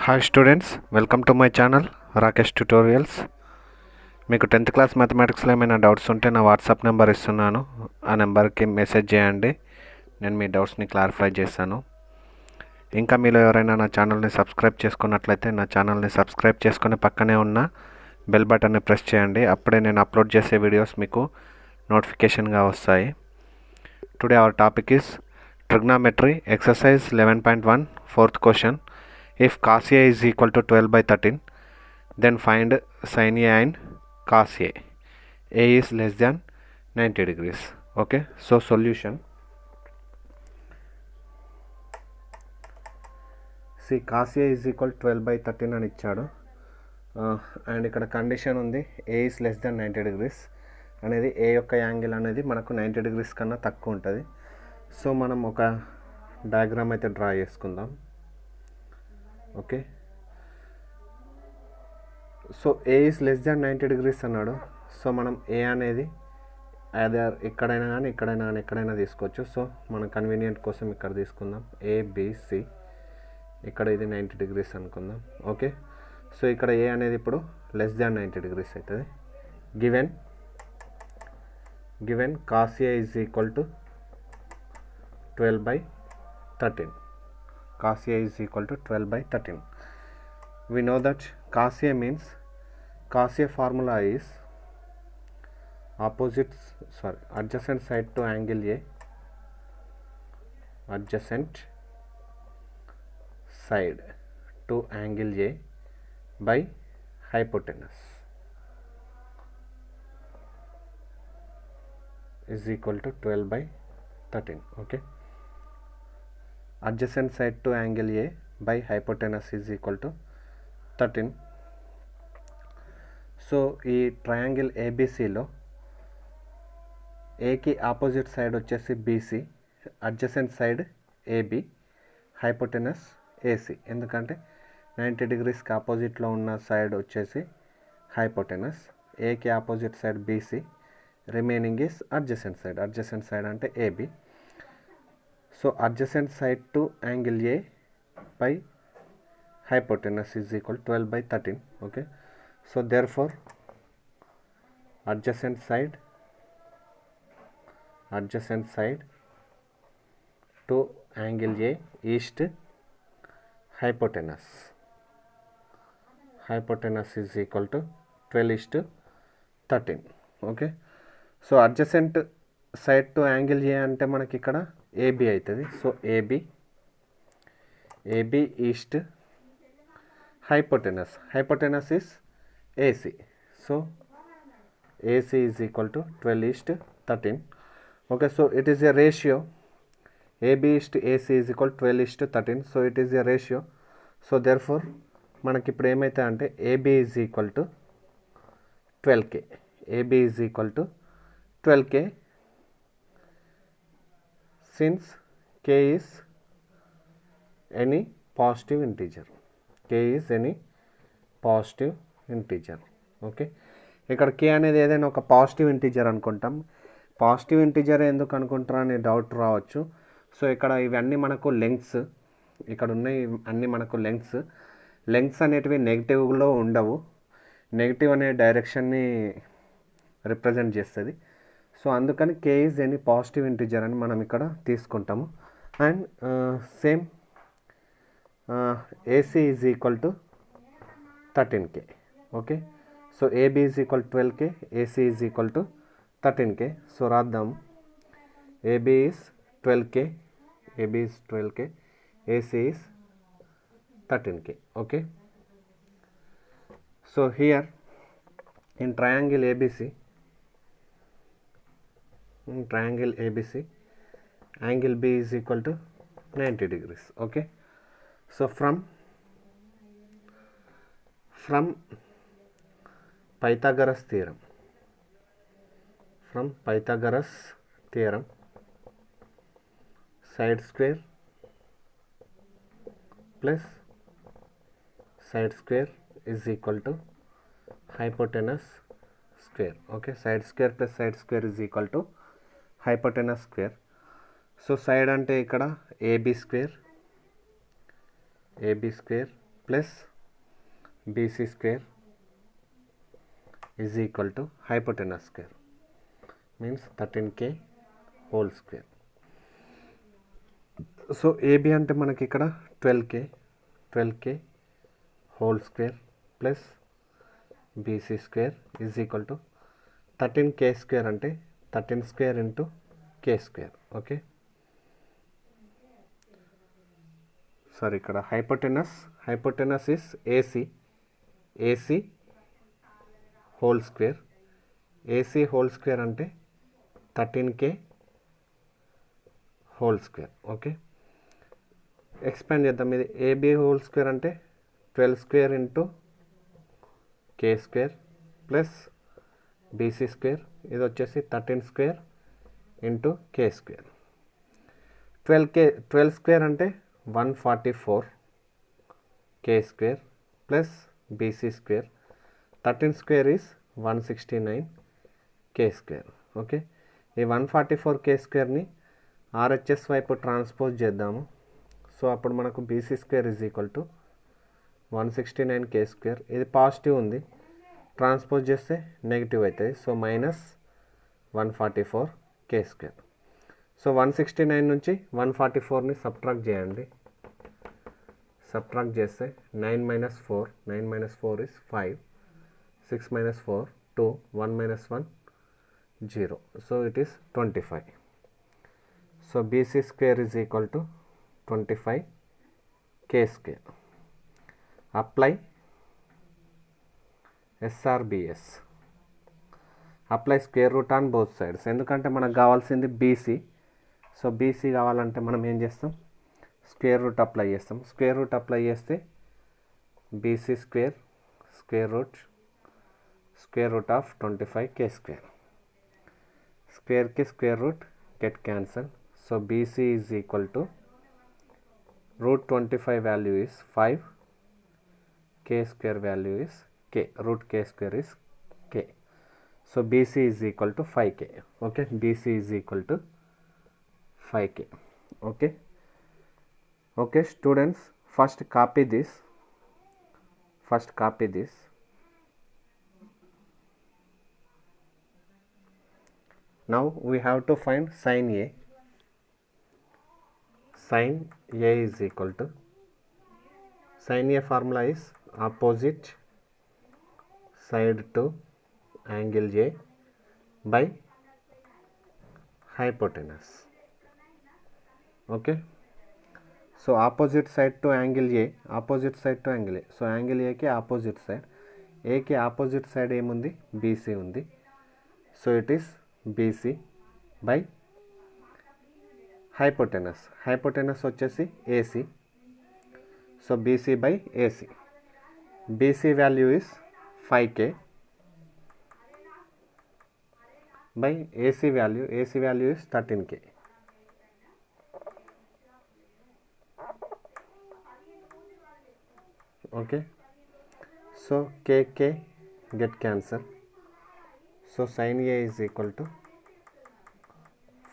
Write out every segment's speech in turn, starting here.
Hi students, welcome to my channel Rakesh tutorials. మీకు 10th class మ్యాథమెటిక్స్లో ఏమైనా doubts ఉంటే నా వాట్సాప్ నెంబర్ ఇస్తున్నాను. ఆ నెంబర్కి మెసేజ్ చేయండి, నేను మీ డౌట్స్ని క్లారిఫై చేస్తాను. ఇంకా మీలో ఎవరైనా నా ఛానల్ని సబ్స్క్రైబ్ చేసుకున్నట్లయితే నా ఛానల్ని సబ్స్క్రైబ్ చేసుకుని పక్కనే ఉన్న బెల్ బటన్ని ప్రెస్ చేయండి. అప్పుడే నేను అప్లోడ్ చేసే వీడియోస్ మీకు నోటిఫికేషన్గా వస్తాయి. Today our topic is trigonometry exercise 11.1 fourth question. If cos A is equal to 12 by 13, then find sin A and cos A. A is less than 90 degrees. Okay, so solution. See, cos A is equal to 12 by 13 అని ఇచ్చాడు. And ఇక్కడ condition ఉంది A is less than 90 degrees అనేది A యొక్క angle అనేది మనకు 90 degrees కన్నా తక్కువ ఉంటుంది. సో మనం ఒక డయాగ్రామ్ అయితే డ్రా చేసుకుందాం. Okay, so A is less than 90 degrees అన్నాడు. సో మనం ఏ అనేది ఐదర్ ఎక్కడైనా కానీ ఎక్కడైనా తీసుకోవచ్చు. సో మనం కన్వీనియంట్ కోసం ఇక్కడ తీసుకుందాం ఏబిసి. ఇక్కడ ఇది 90 degrees అనుకుందాం. ఓకే, సో ఇక్కడ ఏ అనేది ఇప్పుడు లెస్ దాన్ 90 degrees అవుతుంది. Given cos A is equal to 12 by 13. Cos A is equal to 12 by 13. We know that cos A means, cos A formula is adjacent side to angle A, adjacent side to angle A by hypotenuse is equal to 12 by 13. Okay, adjacent side to angle A by hypotenuse is equal to 13. So ఈ triangle ఏబిసిలో ఏకి opposite side వచ్చేసి BC, adjacent side AB, hypotenuse AC. ఎందుకంటే 90 degreesకి ఆపోజిట్లో ఉన్న side వచ్చేసి hypotenuse, ఏకి opposite side BC, remaining is adjacent side అంటే AB. So adjacent side to angle A by hypotenuse is equal to 12 by 13. Okay, so therefore adjacent side to angle A east hypotenuse is equal to 12:13. Okay, so adjacent side to angle A అంటే మనకి ఇక్కడ AB అవుతుంది. So AB is to hypotenuse is AC. So AC is equal to 12:13. Okay, so it is a ratio. AB is to AC is equal 12:13. So it is a ratio. So therefore మనకి ఇప్పుడు ఏమైతే అంటే AB is equal to 12K. AB is equal to 12K since K is any positive integer. ఓకే, ఇక్కడ K అనేది ఏదైనా ఒక positive integer అనుకుంటాం. పాజిటివ్ ఇంటీజర్ ఎందుకు అనుకుంటారా అనే డౌట్ రావచ్చు. సో ఇక్కడ ఇవన్నీ మనకు లెంగ్త్స్, ఇక్కడ ఉన్నాయి అన్నీ మనకు లెంగ్త్స్ అనేటివి నెగిటివ్లో ఉండవు. నెగిటివ్ అనే డైరెక్షన్ని రిప్రజెంట్ చేస్తుంది. సో అందుకని K is any positive integer అని మనం ఇక్కడ తీసుకుంటాము. And same AC is equal to 13K. Okay, so AB is equal 12K, AC is equal to 13K. So రాద్దాం, AB is 12K, AC is 13K. Okay, so here in triangle ABC, angle B is equal to 90 degrees. Okay, so from Pythagoras theorem, side square plus side square is equal to hypotenuse square. Okay, side square plus side square is equal to hypotenuse square. So side అంటే ఇక్కడ AB square plus BC square is equal to hypotenuse square, means 13k whole square. So AB అంటే మనకి ఇక్కడ 12k whole square plus BC square is equal to 13k square అంటే 13 square into k square. Okay, sorry ఇక్కడ hypotenuse is AC whole square. AC whole square అంటే 13k whole square. Okay, expand చేద్దాం. ఇది AB whole square అంటే 12 square into k square plus BC square, ఇది వచ్చేసి 13 square into k square. 12 square అంటే 144 k square plus BC square. 13 square is 169 k square. Okay, ఈ 144 k squareని RHS వైపు transpose చేద్దాము. So అప్పుడు మనకు BC square is equal to 169 k square. ఇది positive ఉంది, ట్రాన్స్పోజ్ చేస్తే నెగిటివ్ అవుతుంది. So minus 144 k square. So 169 నుంచి 144ని సబ్ట్రాక్ట్ చేయండి. సబ్ట్రాక్ట్ చేస్తే 9 minus 4 is 5, 6 minus 4 2, 1 minus 1 0. So it is 25. So BC square is equal to 25 k square. Apply SRBS. Apply square root on both sides. ఎందుకంటే మనకు కావాల్సింది BC. So BC కావాలంటే మనం ఏం చేస్తాం, స్క్వేర్ రూట్ అప్లై చేస్తాం. స్క్వేర్ రూట్ అప్లై చేస్తే BC square root of 25 k square. స్క్వేర్కి square root get cancel. So BC is equal to root 25 value is 5, k square value is k, root k square is k. So BC is equal to 5k. Okay, BC is equal to 5k. Okay students, first copy this. Now we have to find sin A. Sin A is equal to, sin A formula is opposite side to angle A by hypotenuse. Okay, so opposite side to angle A. So angle A ki opposite side, A ki opposite side ఏముంది, BC ఉంది. So it is BC by hypotenuse వచ్చేసి AC. So BC by AC. BC value is 5k by AC value is 13k. Okay, so k get cancel. So sin A is equal to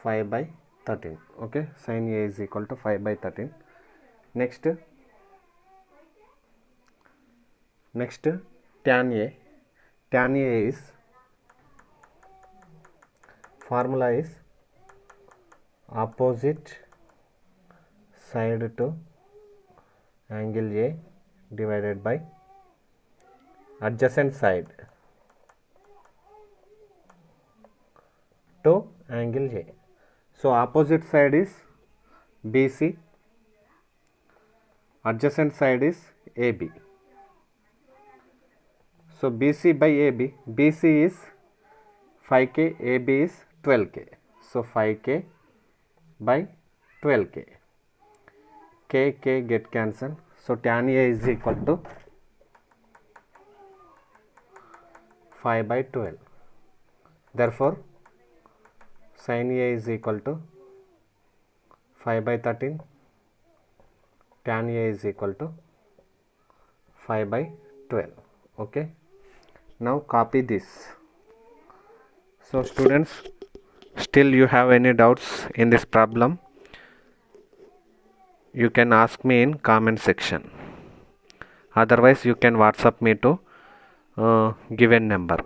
5 by 13. Okay, sin A is equal to 5 by 13. Next tan A is, formula is opposite side to angle A divided by adjacent side to angle A. So opposite side is BC, adjacent side is AB. So BC by AB, BC is 5k, AB is 12k. So 5k by 12k, k get cancelled. So tan A is equal to 5 by 12. Therefore sin A is equal to 5 by 13, tan A is equal to 5 by 12. Okay, now copy this. So students, still you have any doubts in this problem, you can ask me in comment section. Otherwise, you can WhatsApp me to given number.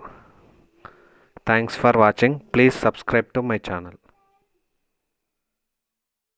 Thanks for watching. Please subscribe to my channel.